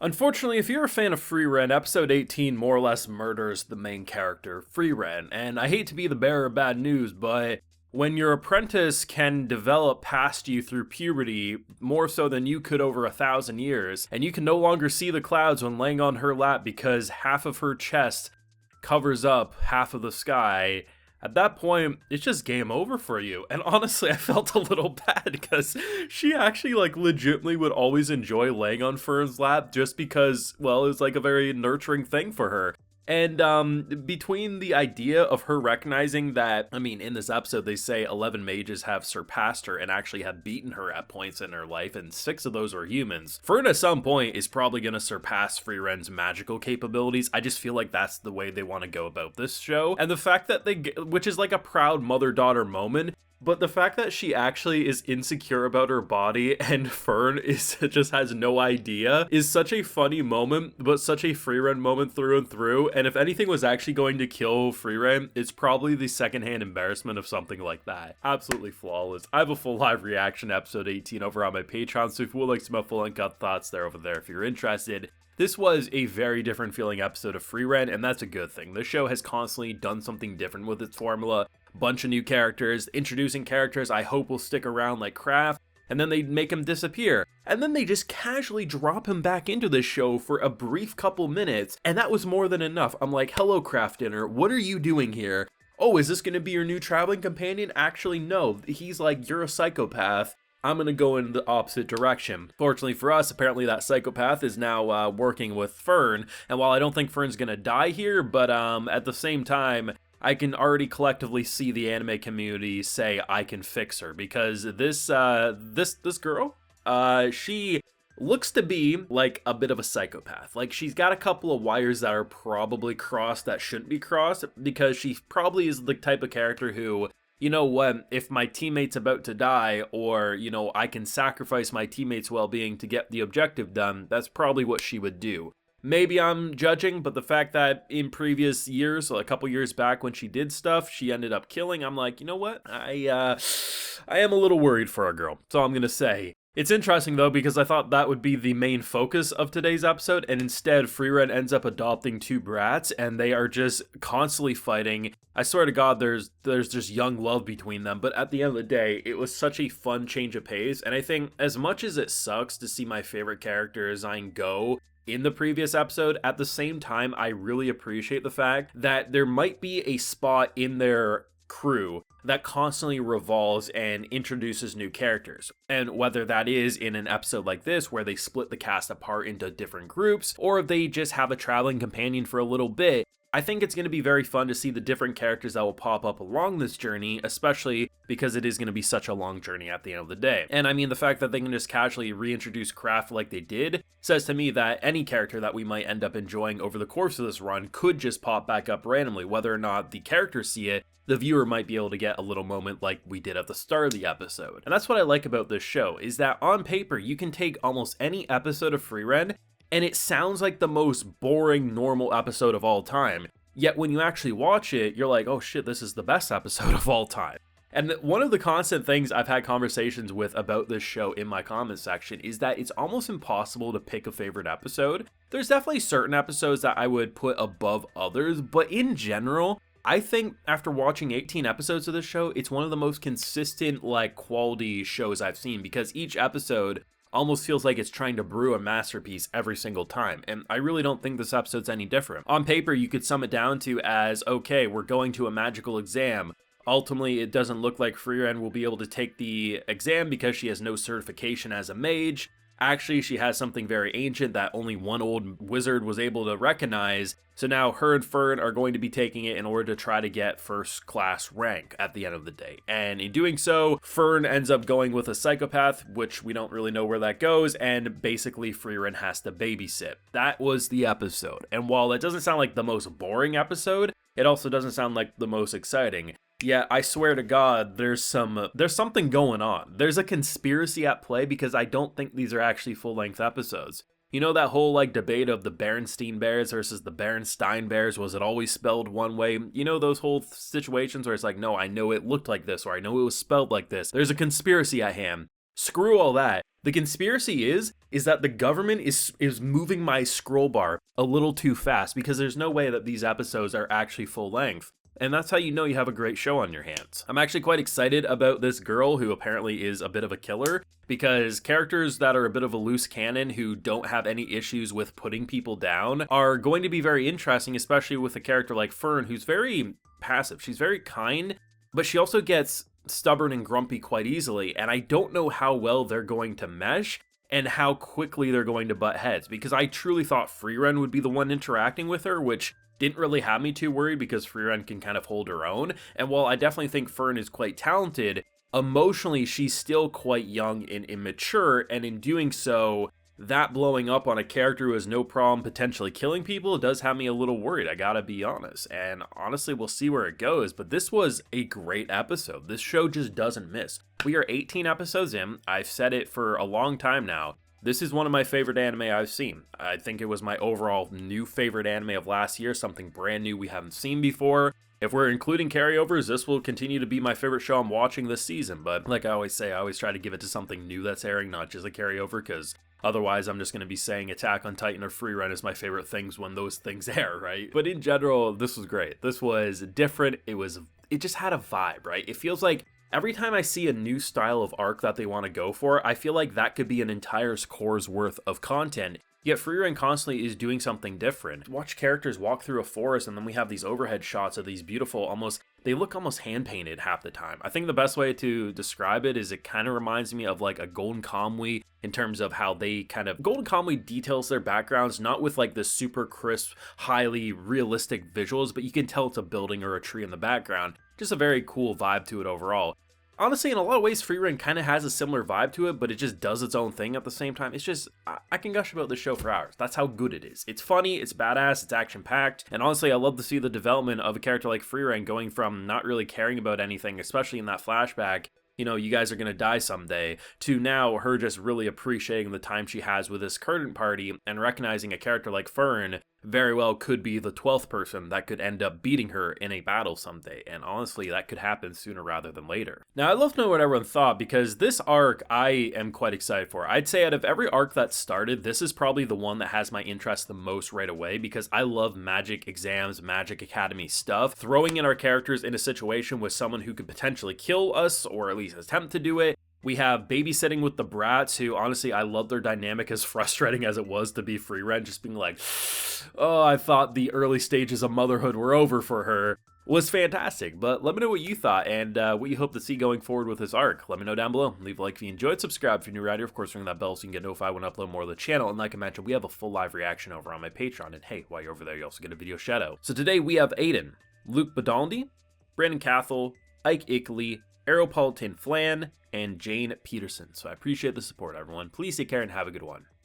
Unfortunately, if you're a fan of Frieren, episode 18 more or less murders the main character, Frieren. And I hate to be the bearer of bad news, but when your apprentice can develop past you through puberty, more so than you could over 1,000 years, and you can no longer see the clouds when laying on her lap because half of her chest covers up half of the sky, at that point, it's just game over for you. And honestly, I felt a little bad because she actually legitimately would always enjoy laying on Fern's lap just because, well, it was like a very nurturing thing for her. And between the idea of her recognizing that, I mean, in this episode, they say 11 mages have surpassed her and actually have beaten her at points in her life, and 6 of those are humans. Fern, at some point, is probably going to surpass Frieren's magical capabilities. I just feel like that's the way they want to go about this show. And the fact that which is like a proud mother-daughter moment, but the fact that she actually is insecure about her body and Fern just has no idea is such a funny moment, but such a Frieren moment through and through. And if anything was actually going to kill Frieren, it's probably the secondhand embarrassment of something like that. Absolutely flawless. I have a full live reaction to episode 18 over on my Patreon, so if you would like some full uncut thoughts, they're over there if you're interested. This was a very different feeling episode of Frieren, and that's a good thing. The show has constantly done something different with its formula. Bunch of new characters, introducing characters I hope will stick around like Kraft, and then they make him disappear. And then they just casually drop him back into this show for a brief couple minutes, and that was more than enough. I'm like, hello Kraft Dinner, what are you doing here? Oh, is this gonna be your new traveling companion? Actually, no. He's like, you're a psychopath. I'm gonna go in the opposite direction. Fortunately for us, apparently that psychopath is now working with Fern, and while I don't think Fern's gonna die here, but at the same time, I can already collectively see the anime community say I can fix her, because this girl, she looks to be like a bit of a psychopath. Like, she's got a couple of wires that are probably crossed that shouldn't be crossed, because she probably is the type of character who, you know what, if my teammate's about to die, or, you know, I can sacrifice my teammate's well-being to get the objective done, that's probably what she would do. Maybe I'm judging, but the fact that in previous years, a couple years back when she did stuff, she ended up killing, I'm like, you know what? I am a little worried for our girl. That's all I'm gonna say. It's interesting though, because I thought that would be the main focus of today's episode, and instead Frieren ends up adopting 2 brats, and they are just constantly fighting. I swear to God, there's just young love between them, but at the end of the day, it was such a fun change of pace, and I think as much as it sucks to see my favorite character design go in the previous episode, at the same time, I really appreciate the fact that there might be a spot in their crew that constantly revolves and introduces new characters. And whether that is in an episode like this, where they split the cast apart into different groups, or if they just have a traveling companion for a little bit, I think it's going to be very fun to see the different characters that will pop up along this journey, especially because it is going to be such a long journey at the end of the day. And I mean, the fact that they can just casually reintroduce Kraft like they did says to me that any character that we might end up enjoying over the course of this run could just pop back up randomly. Whether or not the characters see it, the viewer might be able to get a little moment like we did at the start of the episode. And that's what I like about this show, is that on paper, you can take almost any episode of Frieren, and it sounds like the most boring, normal episode of all time. Yet when you actually watch it, you're like, oh shit, this is the best episode of all time. And one of the constant things I've had conversations with about this show in my comments section is that it's almost impossible to pick a favorite episode. There's definitely certain episodes that I would put above others, but in general, I think after watching 18 episodes of this show, it's one of the most consistent, quality shows I've seen, because each episode almost feels like it's trying to brew a masterpiece every single time, and I really don't think this episode's any different. On paper, you could sum it down to as, okay, we're going to a magical exam. Ultimately, it doesn't look like Frieren will be able to take the exam because she has no certification as a mage. Actually, she has something very ancient that only one old wizard was able to recognize, so now her and Fern are going to be taking it in order to try to get first class rank at the end of the day. And in doing so, Fern ends up going with a psychopath, which we don't really know where that goes, and basically Frieren has to babysit. That was the episode. And while it doesn't sound like the most boring episode, it also doesn't sound like the most exciting. Yeah, I swear to God, there's something going on. There's a conspiracy at play, because I don't think these are actually full-length episodes. You know that whole debate of the Berenstein Bears versus the Berenstein Bears? Was it always spelled one way? You know those whole situations where it's like, no, I know it looked like this, or I know it was spelled like this. There's a conspiracy at hand. Screw all that. The conspiracy is is that the government is moving my scroll bar a little too fast, because there's no way that these episodes are actually full length. And that's how you know you have a great show on your hands. I'm actually quite excited about this girl who apparently is a bit of a killer, because characters that are a bit of a loose cannon who don't have any issues with putting people down are going to be very interesting, especially with a character like Fern, who's very passive. She's very kind, but she also gets stubborn and grumpy quite easily, and I don't know how well they're going to mesh and how quickly they're going to butt heads, because I truly thought Frieren would be the one interacting with her, which didn't really have me too worried because Frieren can kind of hold her own. And while I definitely think Fern is quite talented, emotionally she's still quite young and immature, and in doing so, that blowing up on a character who has no problem potentially killing people does have me a little worried, I gotta be honest. And honestly, we'll see where it goes, but this was a great episode. This show just doesn't miss. We are 18 episodes in. I've said it for a long time now. This is one of my favorite anime I've seen. I think it was my overall new favorite anime of last year, something brand new we haven't seen before. If we're including carryovers, this will continue to be my favorite show I'm watching this season, but like I always say, I always try to give it to something new that's airing, not just a carryover, because otherwise I'm just going to be saying Attack on Titan or Frieren is my favorite things when those things air, right? But in general, this was great. This was different. It just had a vibe, right? It feels like every time I see a new style of arc that they want to go for, I feel like that could be an entire core's worth of content. Yet Frieren constantly is doing something different. Watch characters walk through a forest, and then we have these overhead shots of these beautiful, they look almost hand-painted half the time. I think the best way to describe it is it kind of reminds me of like a Golden Kamuy in terms of how Golden Kamuy details their backgrounds, not with like the super crisp, highly realistic visuals, but you can tell it's a building or a tree in the background. Just a very cool vibe to it overall. Honestly, in a lot of ways, Frieren kind of has a similar vibe to it, but it just does its own thing at the same time. It's just, I can gush about this show for hours. That's how good it is. It's funny, it's badass, it's action-packed, and honestly, I love to see the development of a character like Frieren going from not really caring about anything, especially in that flashback, you know, you guys are gonna die someday, to now her just really appreciating the time she has with this current party and recognizing a character like Fern very well could be the 12th person that could end up beating her in a battle someday, and honestly, that could happen sooner rather than later. Now, I'd love to know what everyone thought, because this arc I am quite excited for. I'd say out of every arc that started, this is probably the one that has my interest the most right away, because I love magic exams, magic academy stuff. Throwing in our characters in a situation with someone who could potentially kill us, or at least attempt to do it. We have babysitting with the brats, who honestly I love their dynamic, as frustrating as it was to be Frieren, just being like, oh, I thought the early stages of motherhood were over for her, was fantastic. But let me know what you thought and what you hope to see going forward with this arc. Let me know down below. Leave a like if you enjoyed, subscribe if you're new around here, of course ring that bell so you can get notified when I upload more of the channel, and like I mentioned, we have a full live reaction over on my Patreon, and hey, while you're over there, you also get a video shout out. So today we have Aiden, Luke Badaldi, Brandon Cathell, Ike Ickley, Aeropolitan Flan, and Jane Peterson. So I appreciate the support, everyone. Please take care and have a good one.